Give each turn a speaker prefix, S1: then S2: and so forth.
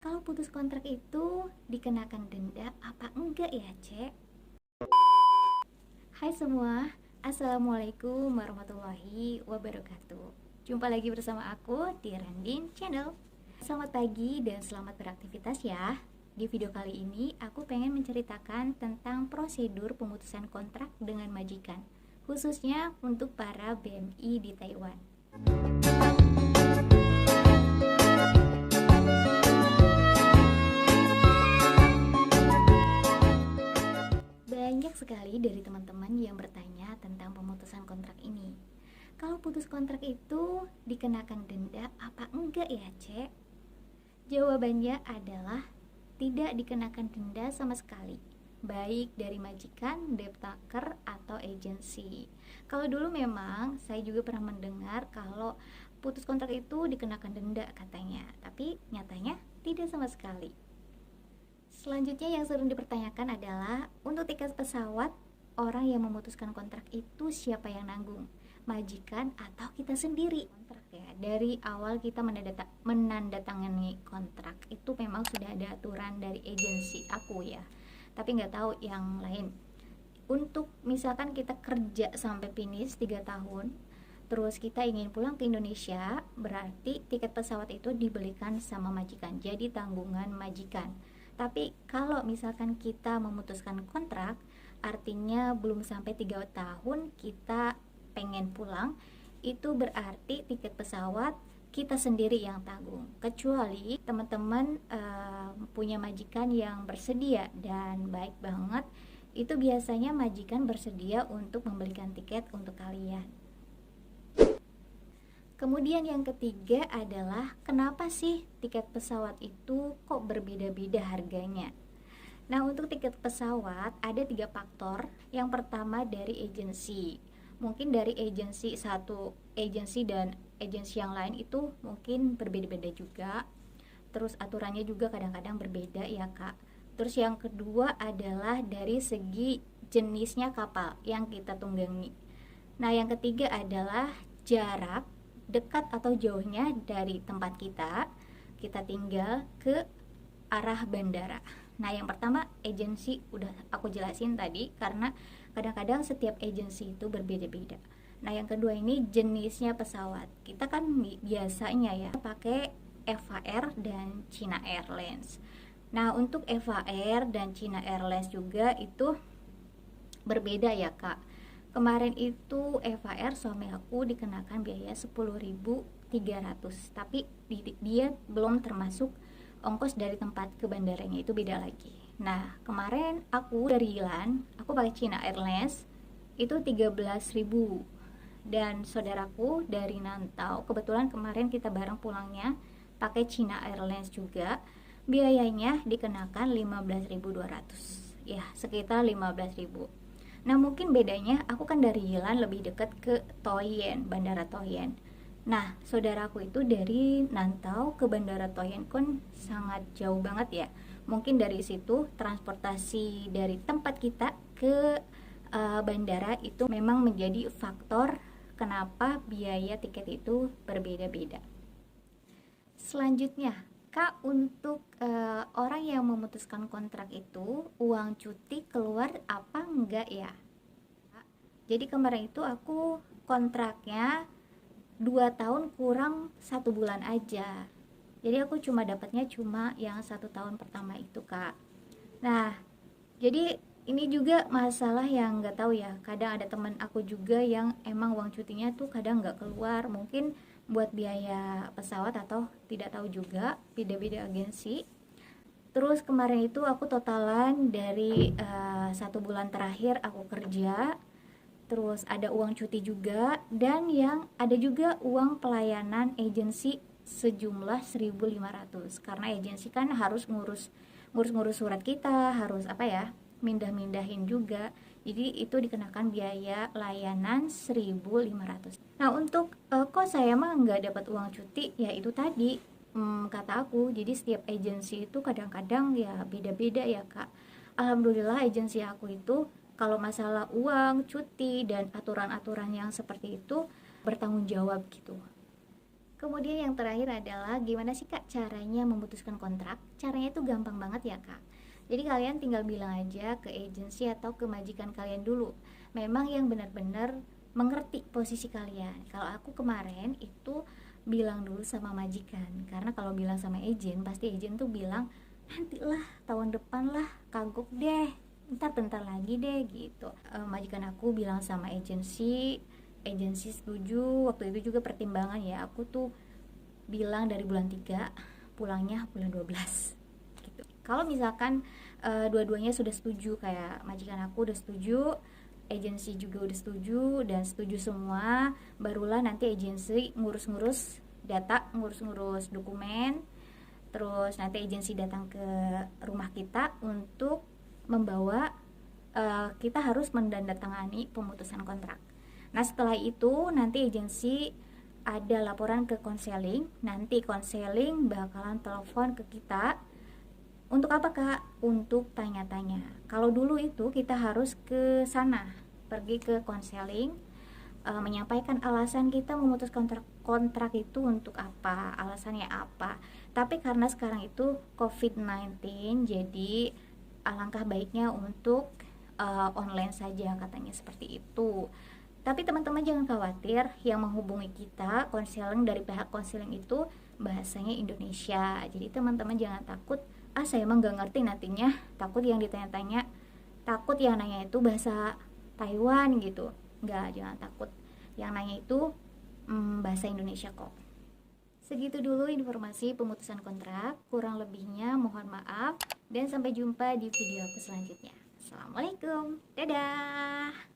S1: Kalau putus kontrak itu dikenakan denda apa enggak ya, Cek? Hai semua, Assalamualaikum warahmatullahi wabarakatuh. Jumpa lagi bersama aku di Randin Channel. Selamat pagi dan selamat beraktivitas ya. Di video kali ini aku pengen menceritakan tentang prosedur pemutusan kontrak dengan majikan, khususnya untuk para BMI di Taiwan. Banyak sekali dari teman-teman yang bertanya tentang pemutusan kontrak ini. Kalau putus kontrak itu dikenakan denda apa enggak ya, Cek? Jawabannya adalah tidak dikenakan denda sama sekali, baik dari majikan, debt taker, atau agensi. Kalau dulu memang saya juga pernah mendengar kalau putus kontrak itu dikenakan denda katanya, tapi nyatanya tidak sama sekali. Selanjutnya yang sering dipertanyakan adalah untuk tiket pesawat, orang yang memutuskan kontrak itu siapa yang nanggung? Majikan atau kita sendiri? Kontrak ya. Dari awal kita menandatangani kontrak itu memang sudah ada aturan dari agensi aku ya. Tapi nggak tahu yang lain. Untuk misalkan kita kerja sampai finish 3 tahun, terus kita ingin pulang ke Indonesia, berarti tiket pesawat itu dibelikan sama majikan, jadi tanggungan majikan. Tapi kalau misalkan kita memutuskan kontrak, artinya belum sampai 3 tahun kita pengen pulang, itu berarti tiket pesawat kita sendiri yang tanggung. Kecuali teman-teman punya majikan yang bersedia dan baik banget, itu biasanya majikan bersedia untuk membelikan tiket untuk kalian. Kemudian yang ketiga adalah kenapa sih tiket pesawat itu kok berbeda-beda harganya? Nah, untuk tiket pesawat ada 3 faktor. Yang pertama dari agensi. Mungkin dari agensi satu agensi dan agensi yang lain itu mungkin berbeda-beda juga. Terus aturannya juga kadang-kadang berbeda ya, Kak. Terus yang kedua adalah dari segi jenisnya kapal yang kita tunggangi. Nah, yang ketiga adalah jarak dekat atau jauhnya dari tempat kita tinggal ke arah bandara. Nah, yang pertama agensi udah aku jelasin tadi karena kadang-kadang setiap agensi itu berbeda-beda. Nah, yang kedua ini jenisnya pesawat. Kita kan biasanya ya pakai EVA Air dan China Airlines. Nah, untuk EVA Air dan China Airlines juga itu berbeda ya, Kak. Kemarin itu EVA Air suami aku dikenakan biaya 10.300, tapi dia belum termasuk ongkos dari tempat ke bandaranya, itu beda lagi. Nah, kemarin aku dari Yilan, aku pakai China Airlines itu 13.000. Dan saudaraku dari Nantau, kebetulan kemarin kita bareng pulangnya pakai China Airlines juga, biayanya dikenakan 15.200. Ya, sekitar 15.000. Nah, mungkin bedanya aku kan dari Yilan lebih dekat ke Toyen, Bandara Toyen. Nah, saudaraku itu dari Nantau ke Bandara Toyen kan sangat jauh banget ya. Mungkin dari situ transportasi dari tempat kita ke bandara itu memang menjadi faktor kenapa biaya tiket itu berbeda-beda. Selanjutnya, Kak, untuk orang yang memutuskan kontrak itu uang cuti keluar apa enggak ya? Jadi kemarin itu aku kontraknya 2 tahun kurang 1 bulan aja. Jadi aku dapatnya cuma yang 1 tahun pertama itu, Kak. Nah, jadi ini juga masalah yang nggak tahu ya. Kadang ada teman aku juga yang emang uang cutinya tuh kadang nggak keluar. Mungkin buat biaya pesawat atau tidak tahu juga, beda-beda agensi. Terus kemarin itu aku totalan dari 1 bulan terakhir aku kerja, terus ada uang cuti juga, dan yang ada juga uang pelayanan agensi sejumlah 1.500 karena agensi kan harus ngurus surat kita, harus apa ya, mindahin juga, jadi itu dikenakan biaya layanan 1.500. Nah, untuk kok saya mah nggak dapat uang cuti, ya itu tadi, kata aku, jadi setiap agensi itu kadang-kadang ya beda-beda ya, Kak. Alhamdulillah agensi aku itu kalau masalah uang, cuti, dan aturan-aturan yang seperti itu bertanggung jawab gitu. Kemudian yang terakhir adalah gimana sih Kak caranya memutuskan kontrak? Caranya itu gampang banget ya Kak. Jadi kalian tinggal bilang aja ke agensi atau ke majikan kalian dulu. Memang yang benar-benar mengerti posisi kalian. Kalau aku kemarin itu bilang dulu sama majikan, karena kalau bilang sama agen pasti agen tuh bilang nantilah tahun depan lah, kagok deh, ntar bentar lagi deh gitu. Majikan aku bilang sama agensi setuju. Waktu itu juga pertimbangan ya, aku tuh bilang dari bulan 3 pulangnya bulan 12 gitu. Kalau misalkan dua-duanya sudah setuju, kayak majikan aku udah setuju, agensi juga udah setuju dan setuju semua, barulah nanti agensi ngurus-ngurus data, ngurus-ngurus dokumen. Terus nanti agensi datang ke rumah kita untuk membawa, kita harus mendandatangani pemutusan kontrak. Nah setelah itu nanti agensi ada laporan ke konseling. Nanti konseling bakalan telepon ke kita. Untuk apa Kak? Untuk tanya-tanya. Kalau dulu itu kita harus ke sana, pergi ke konseling, menyampaikan alasan kita memutus kontrak itu untuk apa, alasannya apa. Tapi karena sekarang itu COVID-19, jadi alangkah baiknya untuk online saja, katanya seperti itu. Tapi teman-teman jangan khawatir, yang menghubungi kita konseling dari pihak konseling itu bahasanya Indonesia. Jadi teman-teman jangan takut, saya emang gak ngerti nantinya, takut yang ditanya-tanya, takut yang nanya itu bahasa Taiwan gitu. Enggak, jangan takut. Yang nanya itu bahasa Indonesia kok. Segitu dulu informasi pemutusan kontrak, kurang lebihnya mohon maaf, dan sampai jumpa di video aku selanjutnya. Assalamualaikum, dadah.